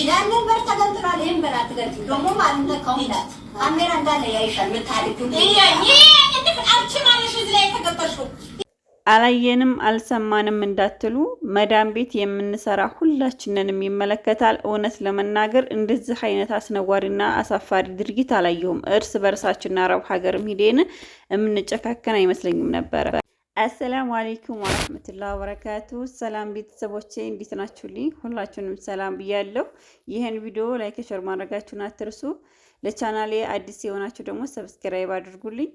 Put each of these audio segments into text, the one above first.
ያንን በር ተገንጥሏል። ይሄን በር አትገንጥሉ ደግሞ ማለት ነው። ከውላት ካሜራ እንዳለ ያይሻል። ምታልኩ አንቺ ማለሽ እዚህ ላይ ተገጠርሽው አላየንም አልሰማንም እንዳትሉ መዳም ቤት የምንሰራ ሁላችንንም ይመለከታል። እውነት ለመናገር እንደዚህ አይነት አስነዋሪና አሳፋሪ ድርጊት አላየሁም። እርስ በርሳችን አረብ ሀገርም ሂደን የምንጨካከን አይመስለኝም ነበር። አሰላሙ አለይኩም ወራህመቱላሂ ወበረካቱ። ሰላም ቤተሰቦቼ እንዴት ናችሁልኝ? ሁላችሁንም ሰላም ብያለሁ። ይህን ቪዲዮ ላይክ ሼር ማድረጋችሁን አትርሱ። ለቻናሌ አዲስ የሆናችሁ ደግሞ ሰብስክራይብ አድርጉልኝ።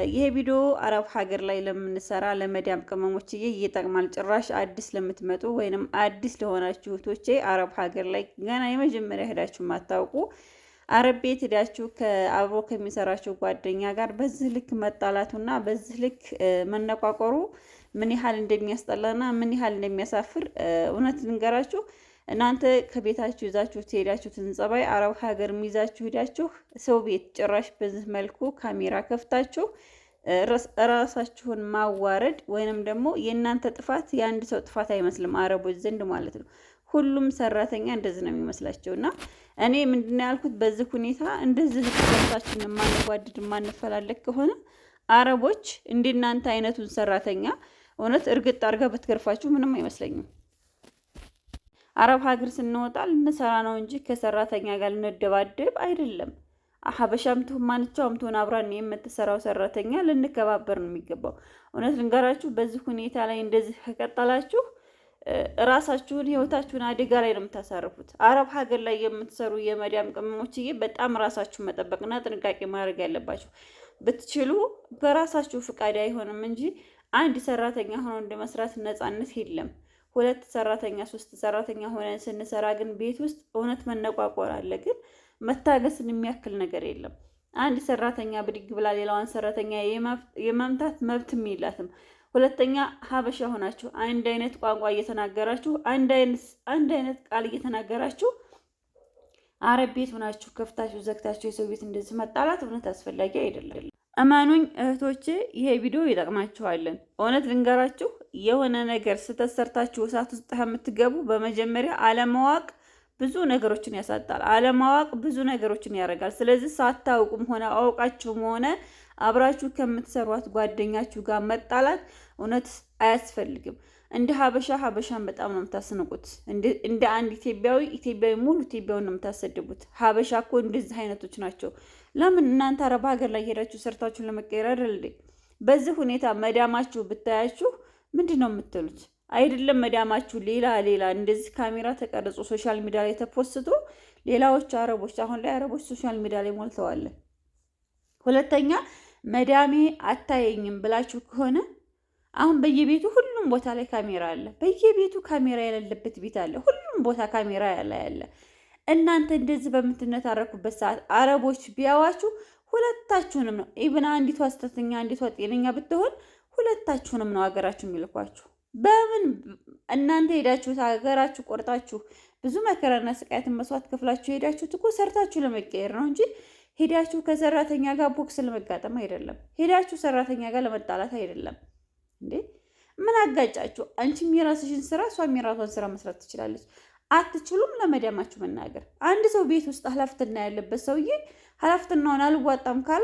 ይሄ ቪዲዮ አረብ ሀገር ላይ ለምንሰራ ለመዳም ቅመሞችዬ ይጠቅማል። ጭራሽ አዲስ ለምትመጡ ወይንም አዲስ ለሆናችሁ እህቶቼ አረብ ሀገር ላይ ገና የመጀመሪያ ሄዳችሁ ማታውቁ አረብ ቤት ሄዳችሁ ከአብሮ ከሚሰራችሁ ጓደኛ ጋር በዚህ ልክ መጣላቱና በዚህ ልክ መነቋቆሩ ምን ያህል እንደሚያስጠላና ምን ያህል እንደሚያሳፍር እውነት ልንገራችሁ። እናንተ ከቤታችሁ ይዛችሁ ትሄዳችሁትን ጸባይ አረብ ሀገር ይዛችሁ ሄዳችሁ ሰው ቤት ጭራሽ በዚህ መልኩ ካሜራ ከፍታችሁ ራሳችሁን ማዋረድ ወይንም ደግሞ የእናንተ ጥፋት የአንድ ሰው ጥፋት አይመስልም አረቦች ዘንድ ማለት ነው። ሁሉም ሰራተኛ እንደዚህ ነው የሚመስላቸው። እና እኔ ምንድነው ያልኩት በዚህ ሁኔታ እንደዚህ ህብረታችን ማንዋደድ ማንፈላለግ ከሆነ አረቦች እንደናንተ አይነቱን ሰራተኛ እውነት እርግጥ አድርጋ በትገርፋችሁ ምንም አይመስለኝም። አረብ ሀገር ስንወጣ ልንሰራ ነው እንጂ ከሰራተኛ ጋር ልንደባደብ አይደለም። ሀበሻም ትሁን ማንኛውም ትሁን አብራን የምትሰራው ሰራተኛ ልንከባበር ነው የሚገባው። እውነት ልንገራችሁ በዚህ ሁኔታ ላይ እንደዚህ ከቀጠላችሁ ራሳችሁን ህይወታችሁን አደጋ ላይ ነው የምታሳርፉት። አረብ ሀገር ላይ የምትሰሩ የመዳም ቅመሞችዬ በጣም ራሳችሁን መጠበቅና ጥንቃቄ ማድረግ ያለባችሁ። ብትችሉ በራሳችሁ ፍቃድ አይሆንም እንጂ አንድ ሰራተኛ ሆኖ እንደመስራት ነፃነት የለም። ሁለት ሰራተኛ ሶስት ሰራተኛ ሆነን ስንሰራ ግን ቤት ውስጥ እውነት መነቋቆር አለ፣ ግን መታገስን የሚያክል ነገር የለም። አንድ ሰራተኛ ብድግ ብላ ሌላዋን ሰራተኛ የመምታት መብትም የላትም። ሁለተኛ ሀበሻ ሆናችሁ አንድ አይነት ቋንቋ እየተናገራችሁ አንድ አይነት ቃል እየተናገራችሁ አረብ ቤት ሆናችሁ ከፍታችሁ ዘግታችሁ የሰው ቤት እንደዚህ መጣላት እውነት አስፈላጊ አይደለም። እመኑኝ እህቶቼ ይሄ ቪዲዮ ይጠቅማችኋለን። እውነት ልንገራችሁ የሆነ ነገር ስተሰርታችሁ እሳት ውስጥ የምትገቡ በመጀመሪያ አለማወቅ ብዙ ነገሮችን ያሳጣል። አለማወቅ ብዙ ነገሮችን ያደርጋል። ስለዚህ ሳታውቁም ሆነ አውቃችሁም ሆነ አብራችሁ ከምትሰሯት ጓደኛችሁ ጋር መጣላት እውነት አያስፈልግም። እንደ ሀበሻን በጣም ነው የምታስንቁት። እንደ አንድ ኢትዮጵያዊ ሙሉ ኢትዮጵያውን ነው የምታሰድቡት። ሀበሻ እኮ እንደዚህ አይነቶች ናቸው። ለምን እናንተ አረብ ሀገር ላይ ሄዳችሁ ሰርታችሁን ለመቀየር አይደል? በዚህ ሁኔታ መዳማችሁ ብታያችሁ ምንድን ነው የምትሉት? አይደለም መዳማችሁ ሌላ እንደዚህ ካሜራ ተቀርጾ ሶሻል ሚዲያ ላይ ተፖስቶ ሌላዎች አረቦች አሁን ላይ አረቦች ሶሻል ሚዲያ ላይ ሞልተዋል። ሁለተኛ መዳሜ አታየኝም ብላችሁ ከሆነ አሁን በየቤቱ ሁሉም ቦታ ላይ ካሜራ አለ። በየቤቱ ካሜራ የሌለበት ቤት አለ። ሁሉም ቦታ ካሜራ ያለ። እናንተ እንደዚህ በምትነታረኩበት ሰዓት አረቦች ቢያዋችሁ ሁለታችሁንም ነው። ኢብና አንዲቷ ስተተኛ አንዲቷ ጤነኛ ብትሆን ሁለታችሁንም ነው ሀገራችሁ የሚልኳችሁ። በምን እናንተ ሄዳችሁት ሀገራችሁ ቆርጣችሁ ብዙ መከራና ስቃይትን መስዋዕት ከፍላችሁ ሄዳችሁት እኮ ሰርታችሁ ለመቀየር ነው እንጂ ሄዳችሁ ከሰራተኛ ጋር ቦክስ ለመጋጠም አይደለም። ሄዳችሁ ሰራተኛ ጋር ለመጣላት አይደለም። እንዴ ምን አጋጫችሁ? አንቺም የራስሽን ስራ እሷም የራሷን ስራ መስራት ትችላለች። አትችሉም ለመዳማችሁ መናገር። አንድ ሰው ቤት ውስጥ ኃላፊነት ያለበት ሰውዬ ኃላፊነቱን አልዋጣም ካለ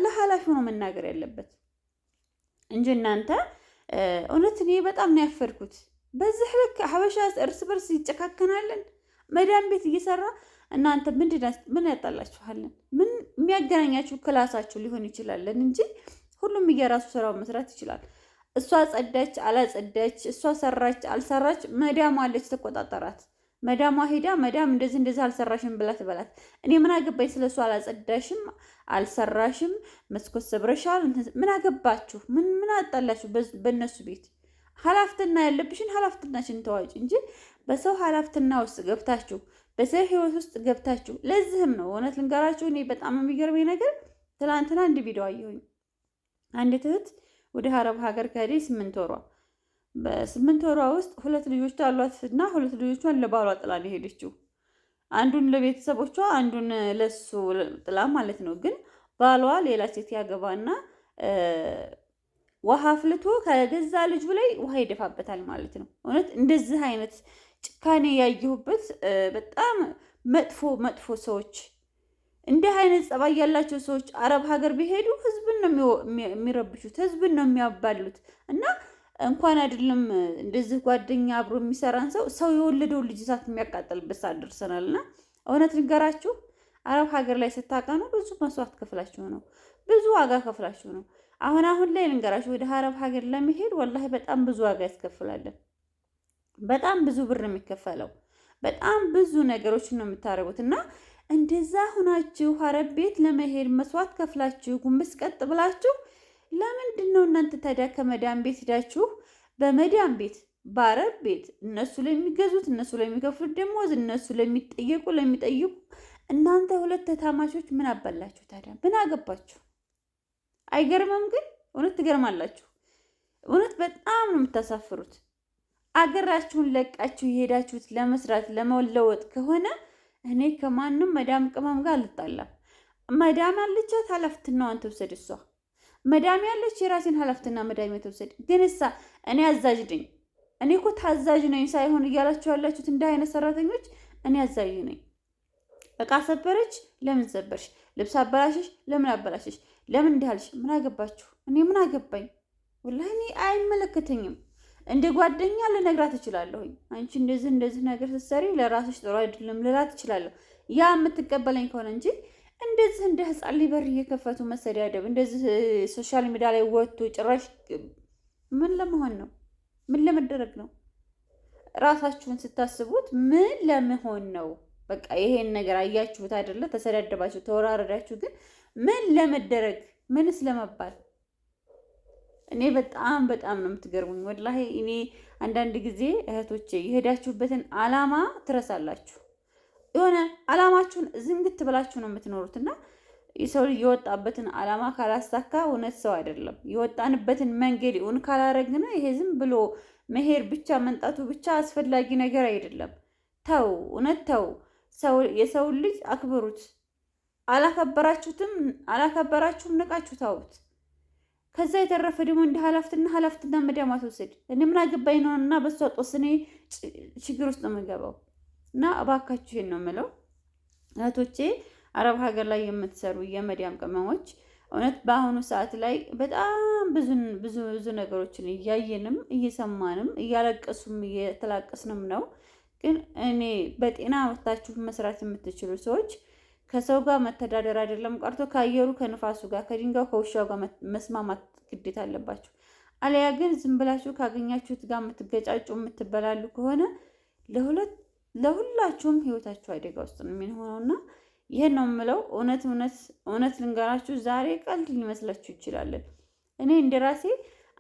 ለኃላፊው ነው መናገር ያለበት እንጂ እናንተ እውነት እኔ በጣም ነው ያፈርኩት። በዚህ ልክ ሀበሻ እርስ በርስ ይጨካከናለን። መዳም ቤት እየሰራ እናንተ ምን ያጣላችኋለን? ምን የሚያገናኛችሁ? ክላሳችሁ ሊሆን ይችላለን እንጂ ሁሉም የራሱ ስራውን መስራት ይችላል። እሷ ጸዳች አላጸዳች፣ እሷ ሰራች አልሰራች መዳም አለች ተቆጣጠራት። መዳሟ ሄዳ መዳም እንደዚህ አልሰራሽም ብላ ትበላት። እኔ ምን አገባኝ ስለሱ? አላጸዳሽም አልሰራሽም መስኮት ሰብረሻል ምን አገባችሁ? ምን አጣላችሁ? በእነሱ ቤት ኃላፊነት ያለብሽን ኃላፊነትሽን ተዋጭ እንጂ በሰው ኃላፊነት ውስጥ ገብታችሁ በሰው ህይወት ውስጥ ገብታችሁ። ለዚህም ነው እውነት ልንገራችሁ እኔ በጣም የሚገርመኝ ነገር ትናንትና አንድ ቪዲዮ አየሁኝ። አንዲት እህት ወደ አረብ ሀገር ከሄደች 8 ወሯ። በ8 ወሯ ውስጥ 2 ልጆች አሏት እና 2 ልጆቿን ለባሏ ጥላ ነው ሄደችው። አንዱን ለቤተሰቦቿ አንዱን ለሱ ጥላ ማለት ነው። ግን ባሏ ሌላ ሴት ያገባና ውሃ አፍልቶ ከገዛ ልጁ ላይ ውሃ ይደፋበታል ማለት ነው። እውነት እንደዚህ አይነት ጭካኔ ያየሁበት በጣም መጥፎ ሰዎች፣ እንዲህ አይነት ጸባይ ያላቸው ሰዎች አረብ ሀገር ቢሄዱ ህዝብን ነው የሚረብሹት፣ ህዝብን ነው የሚያባሉት። እና እንኳን አይደለም እንደዚህ ጓደኛ አብሮ የሚሰራን ሰው የወለደውን ልጅ እሳት የሚያቃጥልበት ሰዓት ደርሰናል። እና እውነት ልንገራችሁ አረብ ሀገር ላይ ስታቀኑ ብዙ መስዋዕት ከፍላችሁ ነው፣ ብዙ ዋጋ ከፍላችሁ ነው። አሁን ላይ ልንገራችሁ ወደ አረብ ሀገር ለመሄድ ወላሂ በጣም ብዙ ዋጋ ያስከፍላለን። በጣም ብዙ ብር የሚከፈለው፣ በጣም ብዙ ነገሮችን ነው የምታደርጉት። እና እንደዛ ሁናችሁ አረብ ቤት ለመሄድ መስዋዕት ከፍላችሁ ጉንብስ ቀጥ ብላችሁ ለምንድን ነው እናንተ ታዲያ ከመዳም ቤት ሄዳችሁ በመዳም ቤት በአረብ ቤት እነሱ ለሚገዙት እነሱ ለሚከፍሉት ደሞዝ እነሱ ለሚጠይቁ እናንተ ሁለት ታማቾች ምን አባላችሁ ታዲያ? ምን አገባችሁ? አይገርምም? ግን እውነት ትገርማላችሁ። እውነት በጣም ነው የምታሳፍሩት። አገራችሁን ለቃችሁ የሄዳችሁት ለመስራት ለመለወጥ ከሆነ እኔ ከማንም መዳም ቅመም ጋር አልጣላም። መዳም ያለቻት ኃላፊነቷን ትውሰድ እሷ። መዳም ያለች የራሴን ኃላፊነት መዳም ትውሰድ። ግን እኔ አዛዥ ነኝ። እኔ እኮ ታዛዥ ነኝ ሳይሆን እያላችሁ ያላችሁት እንደ አይነት ሰራተኞች እኔ አዛዥ ነኝ። እቃ ሰበረች፣ ለምን ሰበርሽ? ልብስ አበላሸሽ፣ ለምን አበላሸሽ? ለምን እንዳልሽ ምን አገባችሁ? እኔ ምን አገባኝ? ወላሂ እኔ አይመለከተኝም። እንደ ጓደኛ ልነግራት እችላለሁኝ። አንቺ እንደዚህ ነገር ስትሰሪ ለራስሽ ጥሩ አይደለም ልላት እችላለሁ። ያ የምትቀበለኝ ከሆነ እንጂ እንደዚህ እንደ ህፃን ሊበር እየከፈቱ መሰዳደብ፣ እንደዚህ ሶሻል ሚዲያ ላይ ወጥቶ ጭራሽ ምን ለመሆን ነው? ምን ለመደረግ ነው? ራሳችሁን ስታስቡት ምን ለመሆን ነው? በቃ ይሄን ነገር አያችሁት አይደለ? ተሰዳደባችሁ፣ ተወራረዳችሁ። ግን ምን ለመደረግ? ምንስ ለመባል? እኔ በጣም ነው የምትገርሙኝ ወላሂ። እኔ አንዳንድ ጊዜ እህቶቼ የሄዳችሁበትን አላማ ትረሳላችሁ። የሆነ አላማችሁን ዝንግት ብላችሁ ነው የምትኖሩት። እና የሰው ልጅ የወጣበትን አላማ ካላሳካ እውነት ሰው አይደለም። የወጣንበትን መንገድ እውን ካላረግን ይሄ ዝም ብሎ መሄድ ብቻ መንጣቱ ብቻ አስፈላጊ ነገር አይደለም። ተው፣ እውነት ተው። የሰው ልጅ አክብሩት። አላከበራችሁም ንቃችሁ ታውት። ከዛ የተረፈ ደግሞ እንደ ኃላፊነትና መዳም አትወስድ። እኔ ምን አገባኝ ነው እና በሷ ጦስ እኔ ችግር ውስጥ ነው የምገባው። እና እባካችሁ ይሄን ነው የምለው እህቶቼ፣ አረብ ሀገር ላይ የምትሰሩ የመዳም ቅመሞች እውነት በአሁኑ ሰዓት ላይ በጣም ብዙ ነገሮችን እያየንም እየሰማንም እያለቀሱም እየተላቀስንም ነው። ግን እኔ በጤና ወታችሁ መስራት የምትችሉ ሰዎች ከሰው ጋር መተዳደር አይደለም ቀርቶ ከአየሩ ከንፋሱ ጋር ከድንጋዩ ከውሻው ጋር መስማማት ግዴታ አለባችሁ። አለያ ግን ዝም ብላችሁ ካገኛችሁት ጋር የምትገጫጩ የምትበላሉ ከሆነ ለሁላችሁም ህይወታችሁ አደጋ ውስጥ ነው የሚሆነውና ይሄን ነው የምለው። እውነት ልንገራችሁ፣ ዛሬ ቀልድ ሊመስላችሁ ይችላል። እኔ እንደራሴ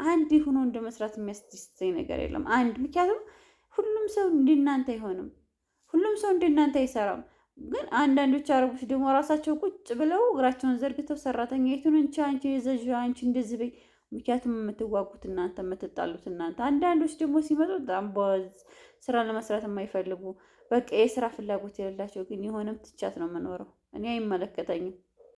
አንድ ሆኖ እንደ መስራት የሚያስደስተኝ ነገር የለም። ምክንያቱም ሁሉም ሰው እንደናንተ አይሆንም፣ ሁሉም ሰው እንደናንተ አይሰራም። ግን አንዳንዶች አረቦች ደግሞ ራሳቸው ቁጭ ብለው እግራቸውን ዘርግተው ሰራተኛ የቱን አንቺ የዘዥ አንቺ እንደዚህ በይ። ምክንያቱም የምትዋጉት እናንተ፣ የምትጣሉት እናንተ። አንዳንዶች ደግሞ ሲመጡ በጣም ስራ ለመስራት የማይፈልጉ በቃ የስራ ፍላጎት የሌላቸው፣ ግን የሆነም ትቻት ነው የምኖረው። እኔ አይመለከተኝም።